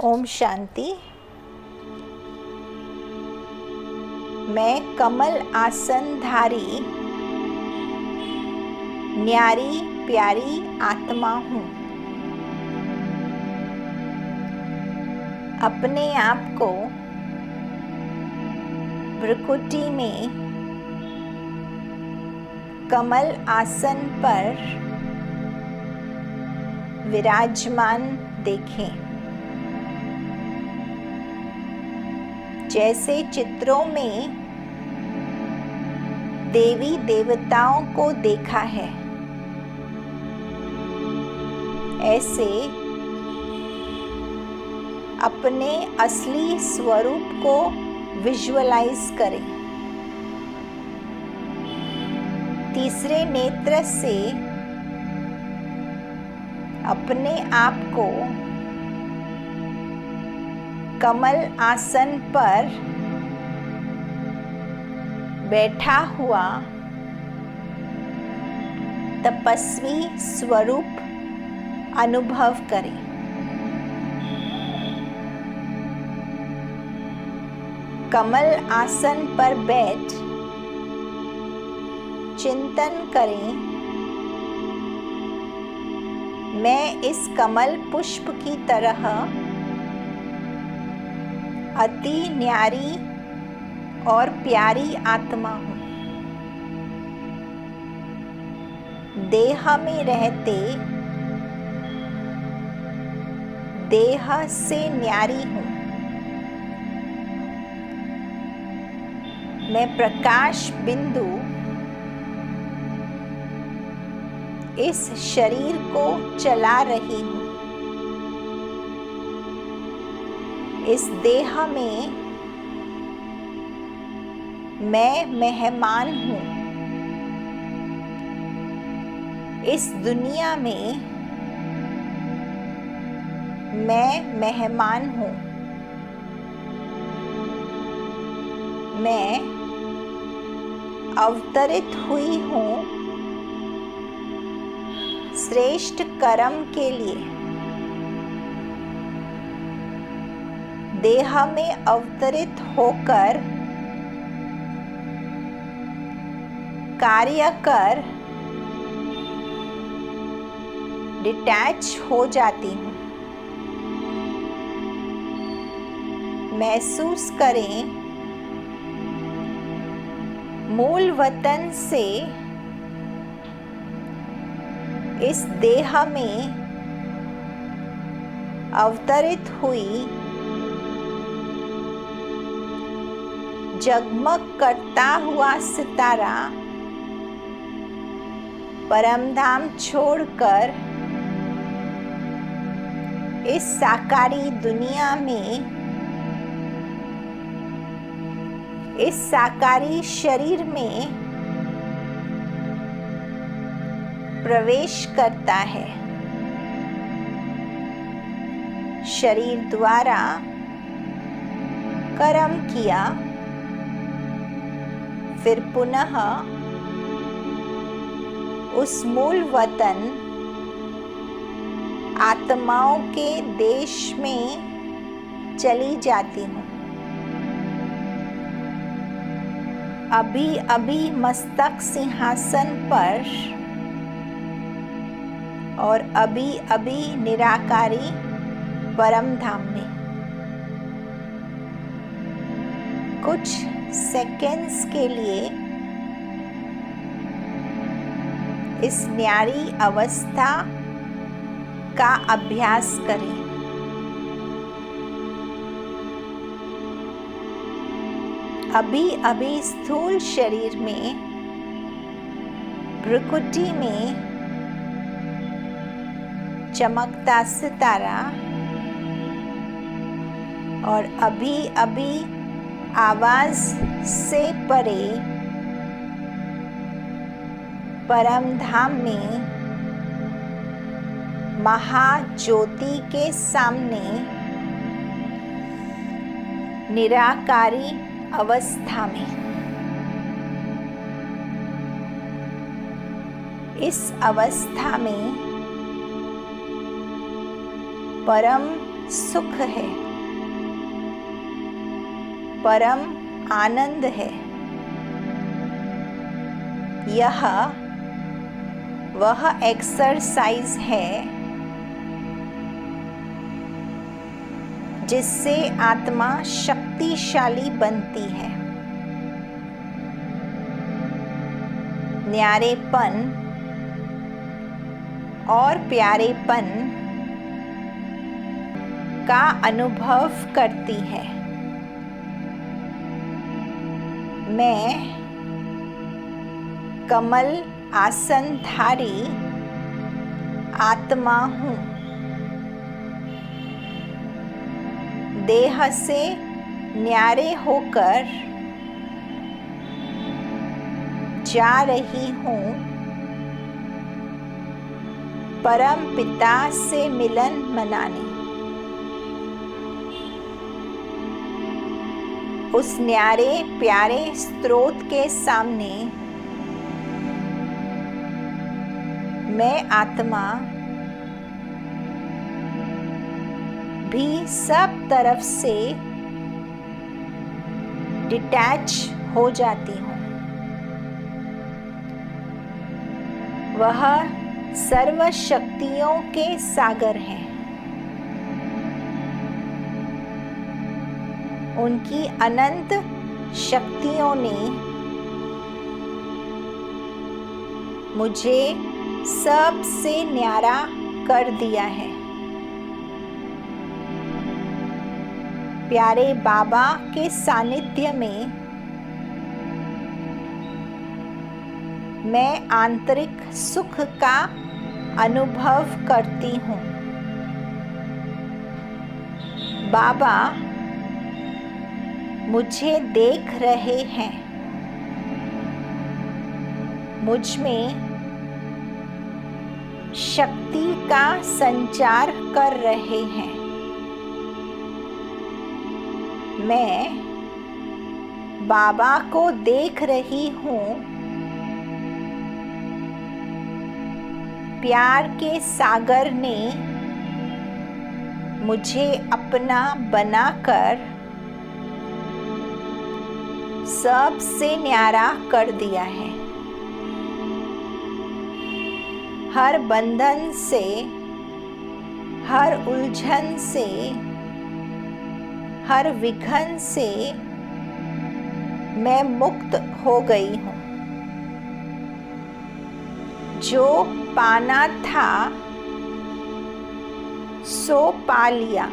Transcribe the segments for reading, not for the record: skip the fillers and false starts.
ओम शांति। मैं कमल आसनधारी न्यारी प्यारी आत्मा हूँ। अपने आप को भ्रुकुटी में कमल आसन पर विराजमान देखें। जैसे चित्रों में देवी देवताओं को देखा है, ऐसे अपने असली स्वरूप को विजुअलाइज करें। तीसरे नेत्र से अपने आप को कमल आसन पर बैठा हुआ तपस्वी स्वरूप अनुभव करें। कमल आसन पर बैठ चिंतन करें, मैं इस कमल पुष्प की तरह अति न्यारी और प्यारी आत्मा हूँ। देह में रहते देह से न्यारी हूँ। मैं प्रकाश बिंदु इस शरीर को चला रही हूँ। इस देह में मैं मेहमान हूँ। इस दुनिया में मैं मेहमान हूँ। मैं अवतरित हुई हूँ श्रेष्ठ कर्म के लिए। देह में अवतरित होकर कार्य कर डिटैच हो जाती हूँ। महसूस करें, मूल वतन से इस देह में अवतरित हुई जगमग करता हुआ सितारा परमधाम छोड़कर इस साकारी दुनिया में, इस साकारी शरीर में प्रवेश करता है। शरीर द्वारा कर्म किया, फिर पुनः उस मूल वतन आत्माओं के देश में चली जाती हूँ। अभी अभी मस्तक सिंहासन पर और अभी अभी निराकारी परम धाम में। कुछ सेकेंड्स के लिए इस न्यारी अवस्था का अभ्यास करें। अभी अभी स्थूल शरीर में भ्रुकुटी में चमकता सितारा और अभी अभी आवाज से परे परम धाम में महाज्योति के सामने निराकारी अवस्था में। इस अवस्था में परम सुख है, परम आनंद है। यह वह एक्सरसाइज है जिससे आत्मा शक्तिशाली बनती है। न्यारेपन और प्यारेपन का अनुभव करती है। मैं कमल आसनधारी आत्मा हूँ। देह से न्यारे होकर जा रही हूँ परम पिता से मिलन मनाने। उस न्यारे प्यारे स्रोत के सामने मैं आत्मा भी सब तरफ से डिटैच हो जाती हूँ। वह सर्व शक्तियों के सागर हैं। उनकी अनंत शक्तियों ने मुझे सबसे न्यारा कर दिया है। प्यारे बाबा के सानिध्य में मैं आंतरिक सुख का अनुभव करती हूँ। बाबा मुझे देख रहे हैं। मुझ में शक्ति का संचार कर रहे हैं। मैं बाबा को देख रही हूँ। प्यार के सागर ने मुझे अपना बनाकर सबसे न्यारा कर दिया है। हर बंधन से, हर उलझन से, हर विघ्न से मैं मुक्त हो गई हूँ। जो पाना था सो पा लिया।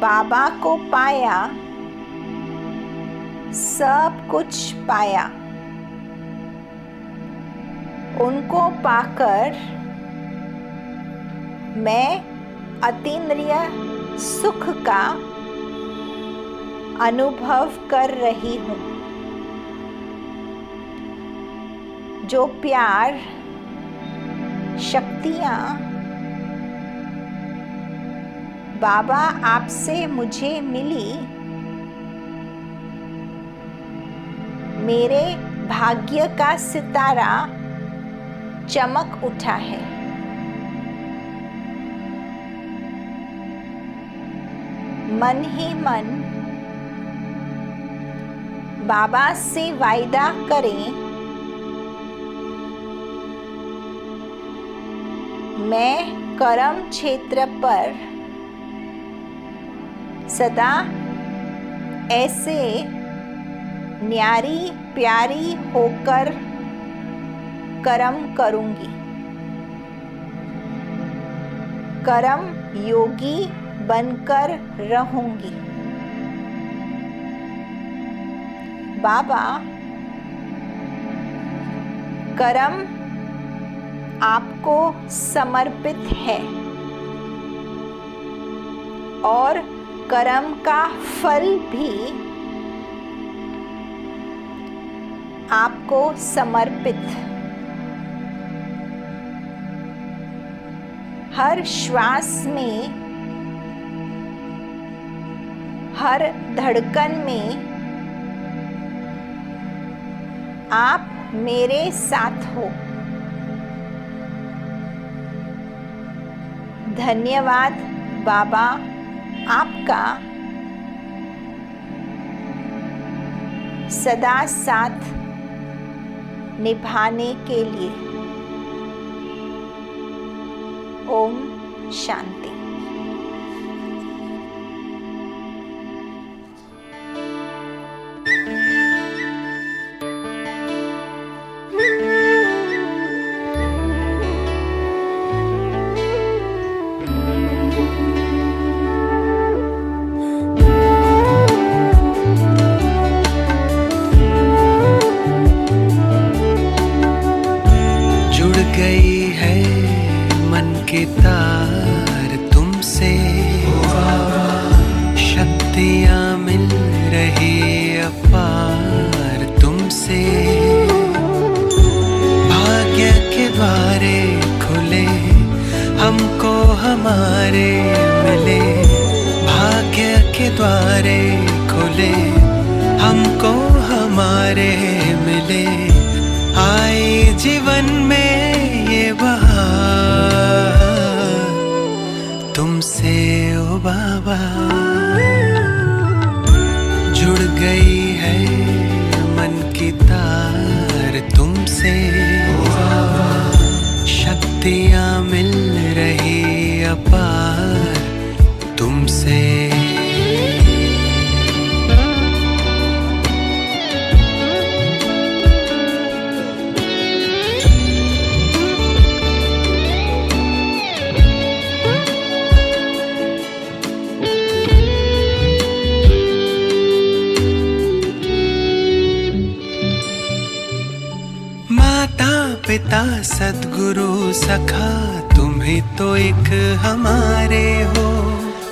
बाबा को पाया, सब कुछ पाया। उनको पाकर मैं अतीन्द्रिय सुख का अनुभव कर रही हूँ। जो प्यार, शक्तियाँ बाबा आपसे मुझे मिली, मेरे भाग्य का सितारा चमक उठा है। मन ही मन बाबा से वायदा करें, मैं कर्म क्षेत्र पर सदा ऐसे न्यारी प्यारी होकर कर्म करूंगी। कर्म योगी बनकर रहूंगी। बाबा, कर्म आपको समर्पित है और कर्म का फल भी आपको समर्पित। हर श्वास में, हर धड़कन में आप मेरे साथ हो। धन्यवाद बाबा आपका सदा साथ निभाने के लिए। ओम शांति। तार तुमसे शक्तियाँ मिल रही अपार तुमसे। भाग्य के द्वारे खुले हमको हमारे मिले। भाग्य के द्वारे खुले हमको हमारे मिले। आए जीवन में ये बहार तुमसे ओ बाबा। जुड़ गई है मन की तार तुमसे। शक्तियाँ मिल रही अपार तुमसे। पिता सद्गुरु सखा तुम ही तो एक हमारे हो।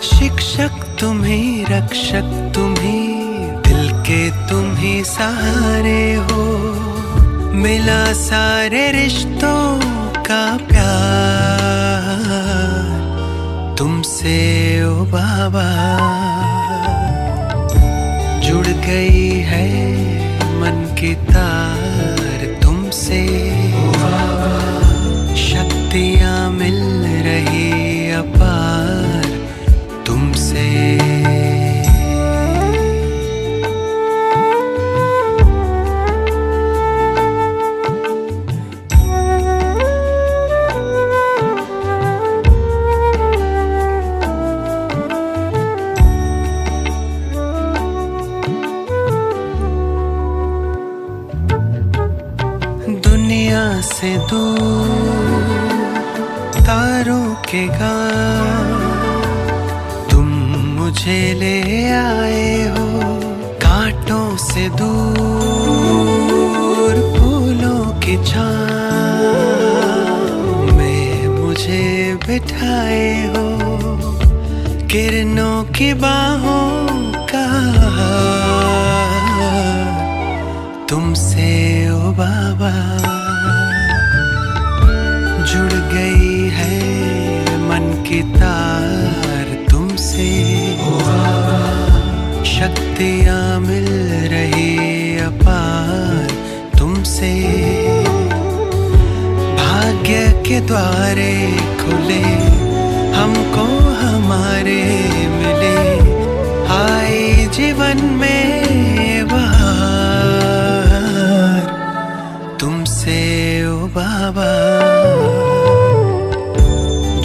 शिक्षक तुम ही, रक्षक तुम ही, दिल के तुम ही सहारे हो। मिला सारे रिश्तों का प्यार तुमसे ओ बाबा। जुड़ गई है मन की तार तुमसे। शक्तियाँ मिल रही अपार तुमसे। दुनिया से दूर तारों के गांव तुम मुझे ले आए हो। कांटों से दूर फूलों की छाँव में मुझे बिठाए हो। किरणों की बाहों का तुमसे ओ बाबा। जुड़ गई है मन की तार तुमसे। शक्तियाँ मिल रही अपार तुमसे। भाग्य के द्वारे खुले हमको हमारे मिले। आए जीवन में बहार तुमसे ओ बाबा।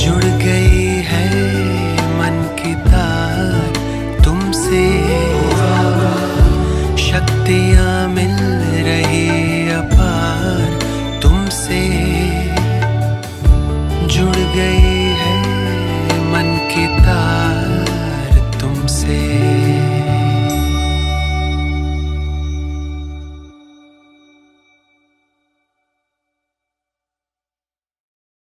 जुड़ गई है मन की तार तुमसे। शक्तियाँ मिल रही अपार तुमसे। जुड़ गई है मन की तार तुमसे।